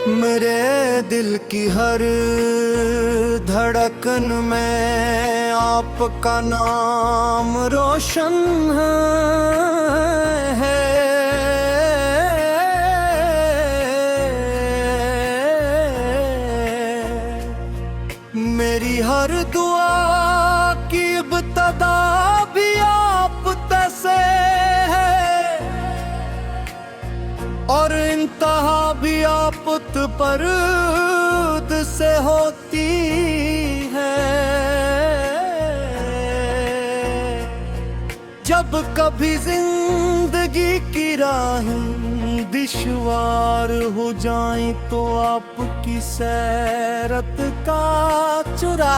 मेरे दिल की हर धड़कन में आपका नाम रोशन है। मेरी हर दुआ की इब्तिदा भी आप तैसे है और इंतहा भी आप परद से होती है। जब कभी जिंदगी की राहें दुश्वार हो जाएं तो आपकी सैरत का चुराग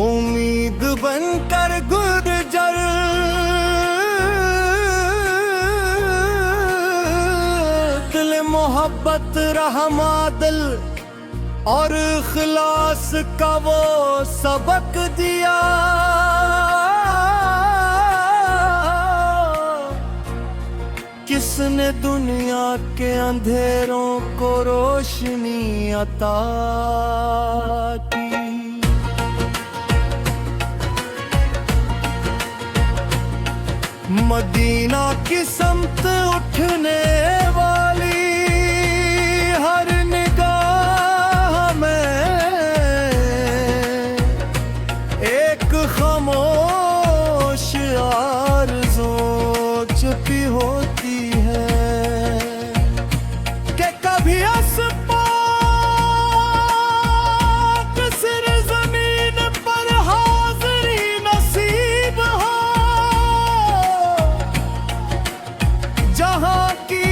उम्मीद बनकर गुजर मोहब्बत रहमादिल और इखलास का वो सबक दिया। किसने दुनिया के अंधेरों को रोशनी अता की। मदीना की समत उठने वाली हर निगाह में एक खामोश आरज़ू छुपी होती है कि कभी आसमान सिर ज़मीन पर हाज़िरी नसीब हो। जहाँ की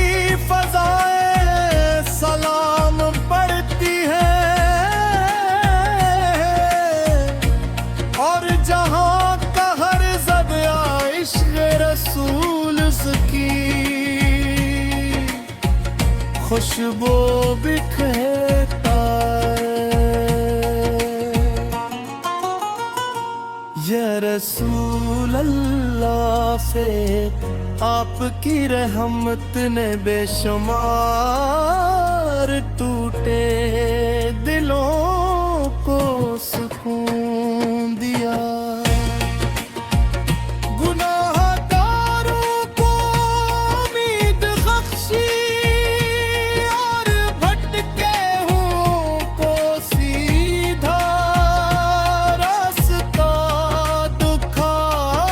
फ़ज़ाएं सलाम पढ़ती हैं और जहाँ का हर ज़ब्या इश्क़ रसूल की खुशबू बिखेरता या रसूल अल्लाह से आपकी रहमत ने बेशुमार टूटे दिलों को सुकून दिया। गुनाहगारों को उम्मीद बख्शी और भटके हुओं को सीधा रास्ता दिखाया।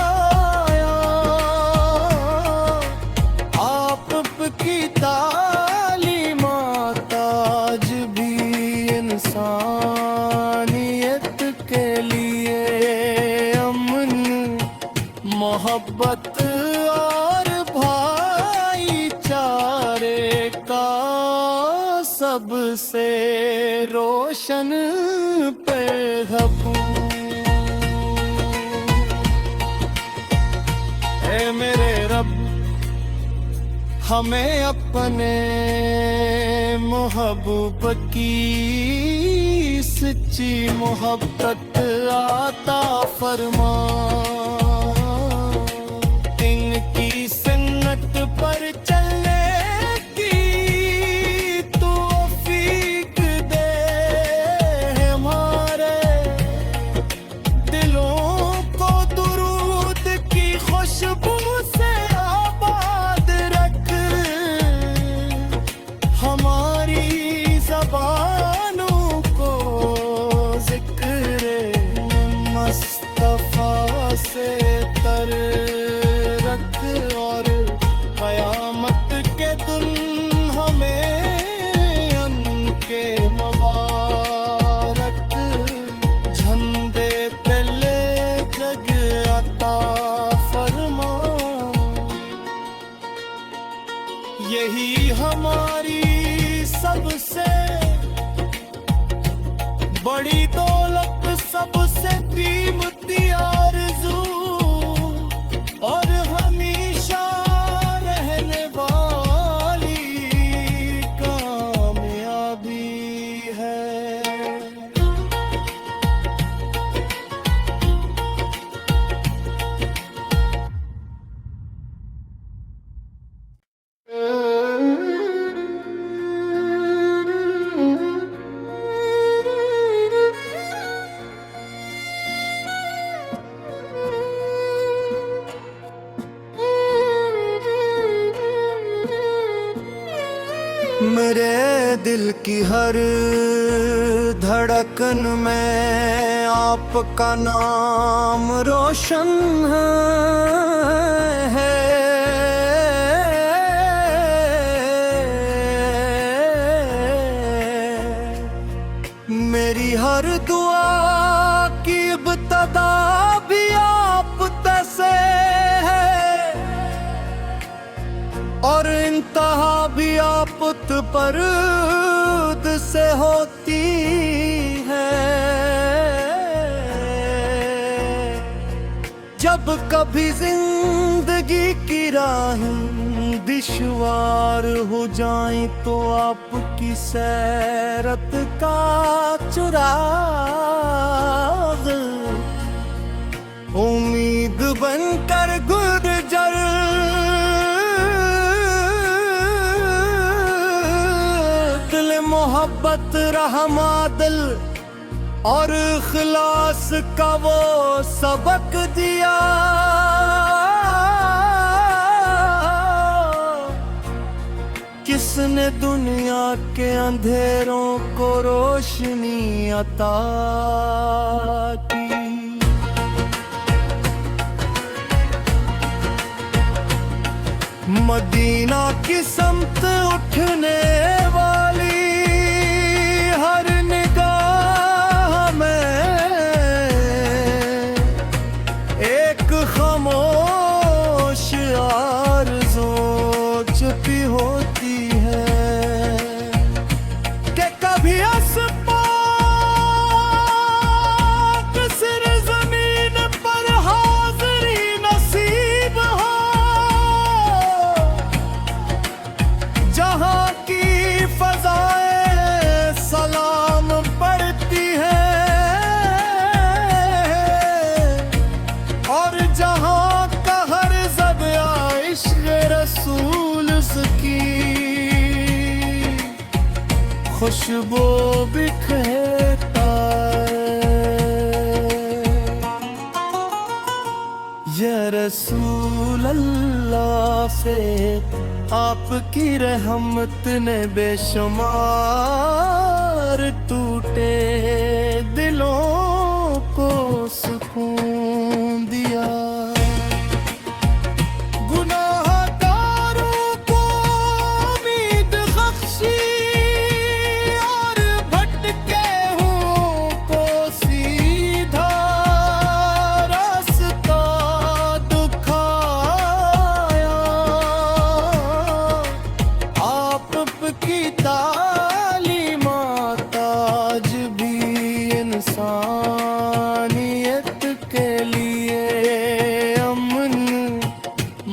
आपकी तालीमात आज भी इंसानियत के लिए अमन मोहब्बत और भाईचारे का सबसे रोशन पैग़ाम। ऐ मेरे रब हमें अपने महबूब की सच्ची मोहब्बत आता फरमा। इनकी सुन्नत पर चलने की तौफीक दे। हमारे दिलों को दुरूद की खुशबू से आबाद रख। हमारी ज़बानों को ज़िक्र मुस्तफ़ा से तर रख और क़यामत के दिन हमें उनके मुबारक झंडे तले जग अता फरमा। यही हमारी सबसे बड़ी दौलत सबसे कीमती आरज़ू और हमेशा रहने वाली कामयाबी है। मेरे दिल की हर धड़कन में आपका नाम रोशन है। मेरी हर दुआ की इब्तिदा भी आप तैसे है और इंतहा भी आप परद से होती है। जब कभी जिंदगी की राहें दुश्वार हो जाएं तो आपकी सैरत का चुराग उम्मीद बनकर गुजर दिल मोहब्बत रहमा दिल और इखलास का वो सबक दिया। किसने दुनिया के अंधेरों को रोशनी अता की। मदीना की समत उठने वाली हर निगाह में एक खामोश आरज़ू छुपी होती है कि कभी आसमां सिर ज़मीन पर हाज़िरी नसीब हो। जहाँ की फ़ज़ाएं सलाम पढ़ती हैं और जहाँ का हर ज़ब्या इश्क़ रसूल की खुशबू बिखेरता या रसूल अल्लाह से आपकी रहमत ने बेशुमार टूटे दिलों को सुकून दिया।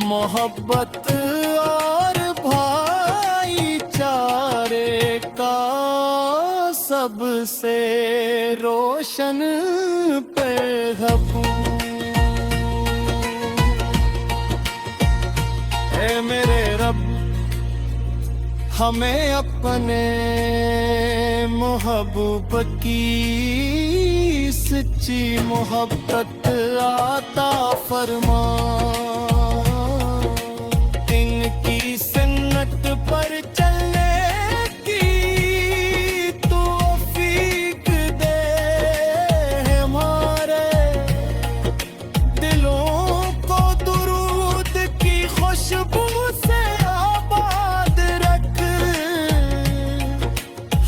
मोहब्बत और भाईचारे का सबसे रोशन पैग़ाम। ऐ मेरे रब हमें अपने महबूब की सच्ची मोहब्बत आता फरमा। इनकी सुन्नत पर चलने की तौफीक दे हमारे दिलों को दुरूद की खुशबू से आबाद रख।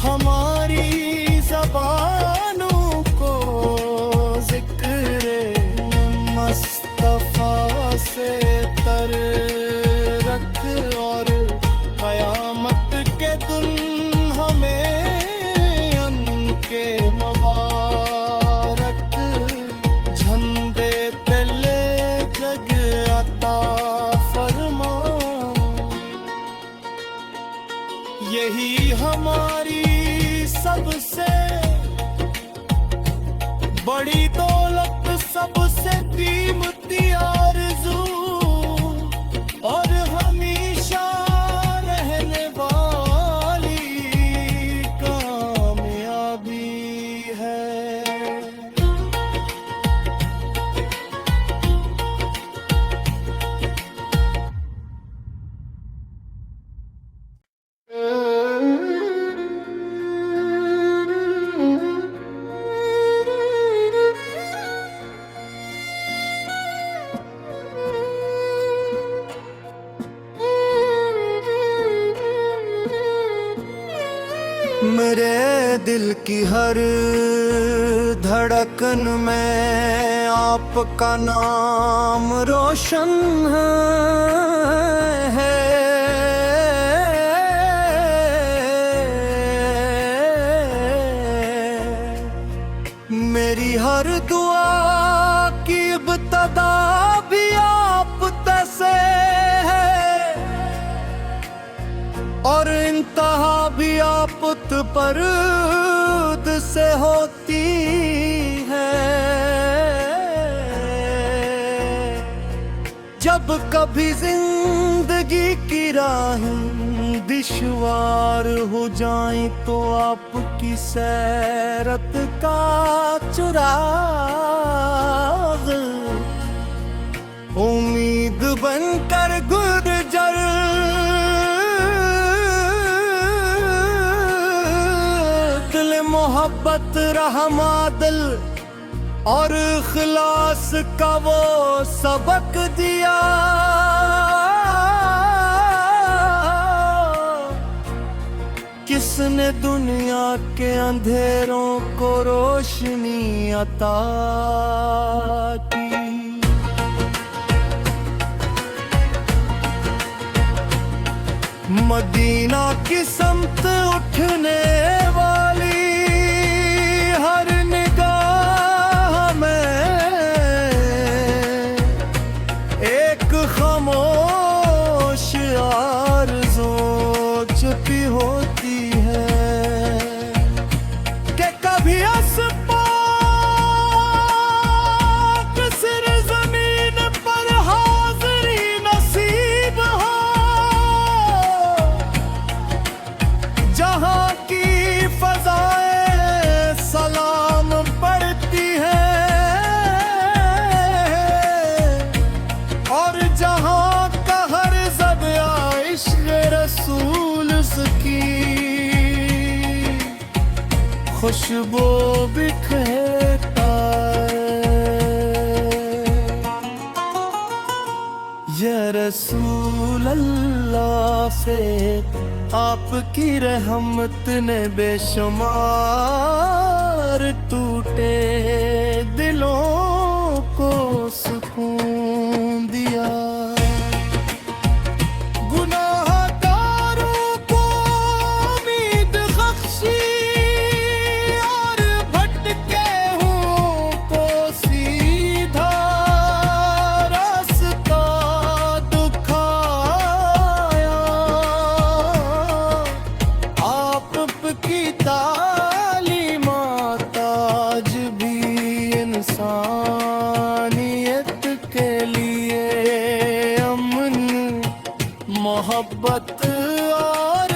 हमारी ज़बानों को ज़िक्र मुस्तफ़ा से तर रख और क़यामत के दिन हमें उनके मुबारक झंडे तले जग अता फरमा। यही हमारी सबसे बड़ी दौलत, सबसे कीमती आरज़ू और हमेशा रहने वाली कामयाबी है। मेरे दिल की हर धड़कन में आपका नाम रोशन है। मेरी हर दुआ की इब्तदा भी आप तैसे है और इंतहा भी आप परद से होती है। जब कभी जिंदगी की राहें दुश्वार हो जाएं तो आपकी सैरत का चुराग उम्मीद बनकर गुजर दिल मोहब्बत रहमादिल और इखलास का वो सबक दिया। किसने दुनिया के अंधेरों को रोशनी अता की। मदीना की समत उठने वाली हर निगाह में एक खामोश आरज़ू छुपी होती है कि कभी आसमान सिर ज़मीन पर हाज़िरी नसीब हो। जहाँ की फ़ज़ाएं सलाम पढ़ती हैं और जहाँ का हर ज़ब्या इश्क़ रसूल की खुशबू बिखेरता या रसूल अल्लाह से आपकी रहमत ने बेशुमार टूटे दिलों को सुकून दिया। गुनाहगारों को उम्मीद बख्शी और भटके हुओं को सीधा रास्ता दिखाया। आपकी तालीमात आज भी इंसानियत के लिए अमन मोहब्बत और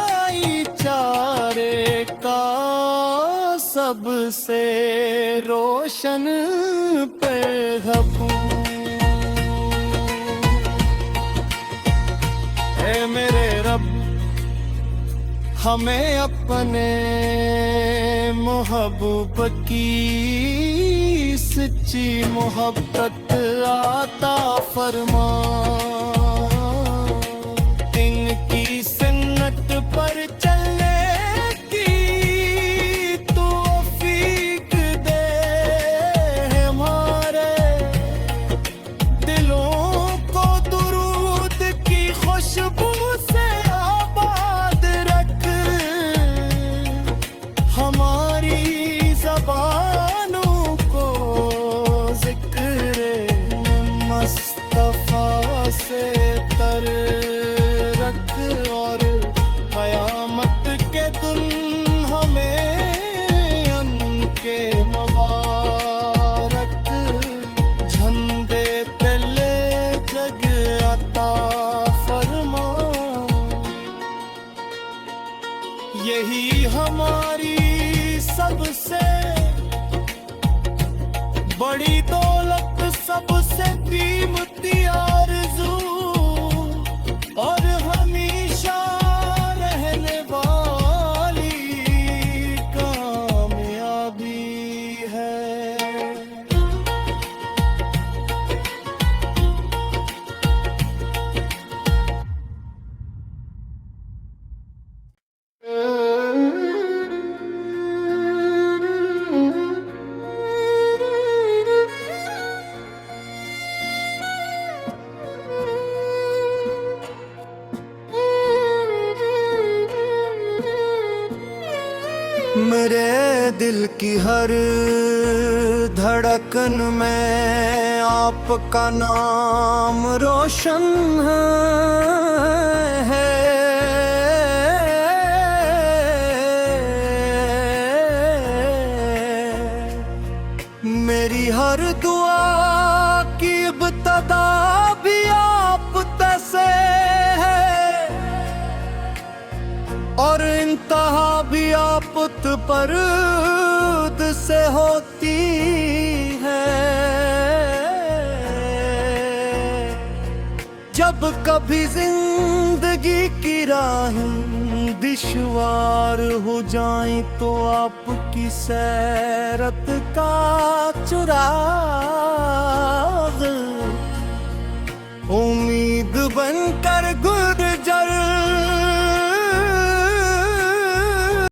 भाईचारे का सबसे रोशन पैग़ाम। ऐ मेरे रब हमें अपने महबूब की सच्ची मोहब्बत अता फरमा। इनकी सुन्नत पर चलने की तौफीक दे हमारे दिलों को दुरूद की खुशबू से आबाद रख। हमारी ज़बानों को ज़िक्र मुस्तफ़ा से तर रख और क़यामत के दिन हमें उनके मुबारक झंडे तले जग अता फरमा। यही हमारी सबसे बड़ी दौलत सबसे कीमती आरज़ू और हमेशा रहने वाली कामयाबी है। मेरे दिल की हर धड़कन में आपका नाम रोशन है। मेरी हर दुआ की इब्तिदा भी आप तसे है और इंतहा भी आप पर से होती है। जब कभी जिंदगी की राहें दुश्वार हो जाएं तो आपकी सैरत का चुराग उम्मीद बनकर गुजर